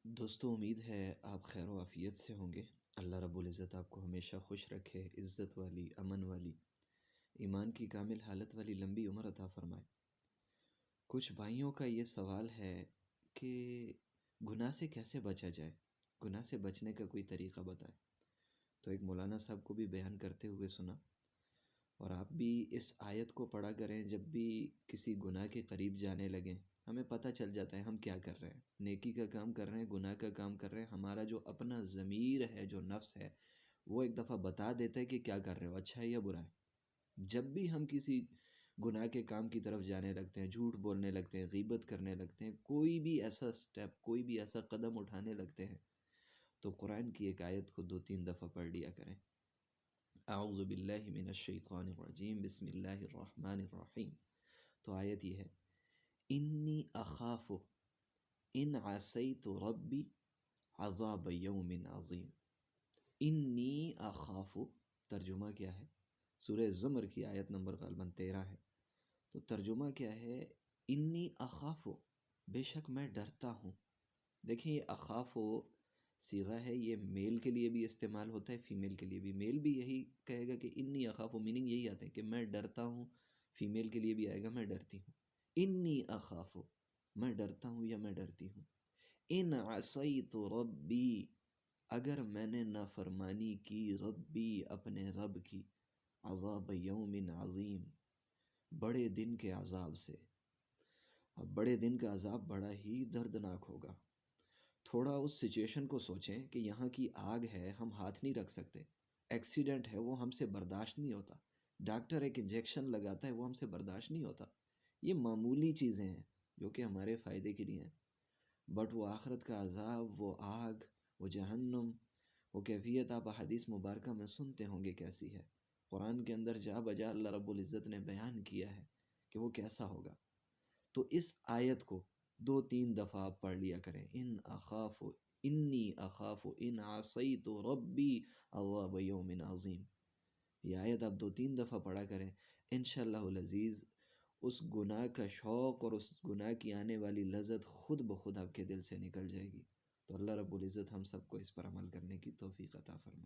دوستو امید ہے آپ خیر و عافیت سے ہوں گے۔ اللہ رب العزت آپ کو ہمیشہ خوش رکھے، عزت والی، امن والی، ایمان کی کامل حالت والی لمبی عمر عطا فرمائے۔ کچھ بھائیوں کا یہ سوال ہے کہ گناہ سے کیسے بچا جائے، گناہ سے بچنے کا کوئی طریقہ بتائیں۔ تو ایک مولانا صاحب کو بھی بیان کرتے ہوئے سنا، اور آپ بھی اس آیت کو پڑھا کریں جب بھی کسی گناہ کے قریب جانے لگیں۔ ہمیں پتہ چل جاتا ہے ہم کیا کر رہے ہیں، نیکی کا کام کر رہے ہیں، گناہ کا کام کر رہے ہیں۔ ہمارا جو اپنا ضمیر ہے، جو نفس ہے، وہ ایک دفعہ بتا دیتا ہے کہ کیا کر رہے ہو، اچھا ہے یا برا ہے۔ جب بھی ہم کسی گناہ کے کام کی طرف جانے لگتے ہیں، جھوٹ بولنے لگتے ہیں، غیبت کرنے لگتے ہیں، کوئی بھی ایسا سٹیپ، کوئی بھی ایسا قدم اٹھانے لگتے ہیں، تو قرآن کی ایک آیت کو 2-3 دفعہ پڑھ لیا کریں۔ اعوذ باللہ من الشیطان الرجیم، بسم اللہ الرحمن الرحیم۔ تو آیت یہ ہے، انی اخاف ان عصیت ربی عذاب یوم عظیم۔ انی اخاف، ترجمہ کیا ہے؟ سورہ زمر کی آیت نمبر غالباً 13 ہے۔ تو ترجمہ کیا ہے؟ انی اخاف، بے شک میں ڈرتا ہوں۔ دیکھیں یہ اخاف صیغہ ہے، یہ میل کے لیے بھی استعمال ہوتا ہے، فیمیل کے لیے بھی۔ میل بھی یہی کہے گا کہ انی اخاف، میننگ یہی آتا ہے کہ میں ڈرتا ہوں۔ فیمیل کے لیے بھی آئے گا میں ڈرتی ہوں۔ انی اخاف، میں ڈرتا ہوں یا میں ڈرتی ہوں۔ ان عصیت ربی، اگر میں نے نافرمانی کی، ربی اپنے رب کی، عذاب یوم عظیم، بڑے دن کے عذاب سے۔ اب بڑے دن کا عذاب بڑا ہی دردناک ہوگا۔ تھوڑا اس سچویشن کو سوچیں کہ یہاں کی آگ ہے، ہم ہاتھ نہیں رکھ سکتے۔ ایکسیڈنٹ ہے، وہ ہم سے برداشت نہیں ہوتا۔ ڈاکٹر ایک انجیکشن لگاتا ہے، وہ ہم سے برداشت نہیں ہوتا۔ یہ معمولی چیزیں ہیں جو کہ ہمارے فائدے کے لیے ہیں، بٹ وہ آخرت کا عذاب، وہ آگ، وہ جہنم، وہ کیفیت آپ احادیث مبارکہ میں سنتے ہوں گے کیسی ہے۔ قرآن کے اندر جا بجا اللہ رب العزت نے بیان کیا ہے کہ وہ کیسا ہوگا۔ تو اس آیت کو 2-3 دفعہ آپ پڑھ لیا کریں، ان اخاف، انی اخاف ان عصیت ربی عذاب یوم عظیم۔ یہ آیت آپ 2-3 دفعہ پڑھا کریں، انشاءاللہ العزیز اس گناہ کا شوق اور اس گناہ کی آنے والی لذت خود بخود آپ کے دل سے نکل جائے گی۔ تو اللہ رب العزت ہم سب کو اس پر عمل کرنے کی توفیق عطا فرمائے۔